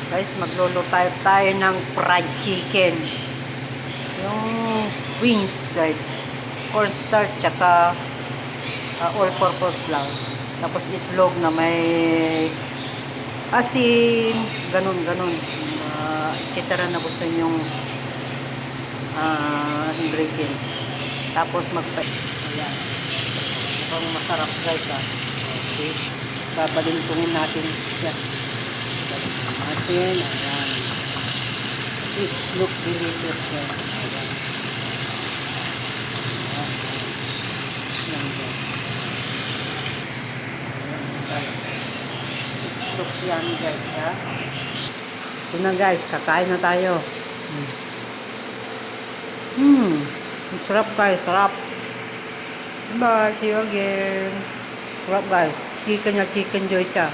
Guys, magluluto tayo ng fried chicken. Yung wings, guys. Cornstarch, tsaka all-purpose flour. Tapos itlog na may asin, ganun. Et cetera na gusto nyong ingredients. Tapos ayan. Mukhang masarap, guys, ha. Okay. Babalintungin natin siya. Ayan. It looks delicious, guys. Ayan. It looks yummy, guys, ha. Ito na, guys. Kakain na tayo. Sarap, guys. Sarap. Bye. See you again. Sarap, guys. Chicken joy siya.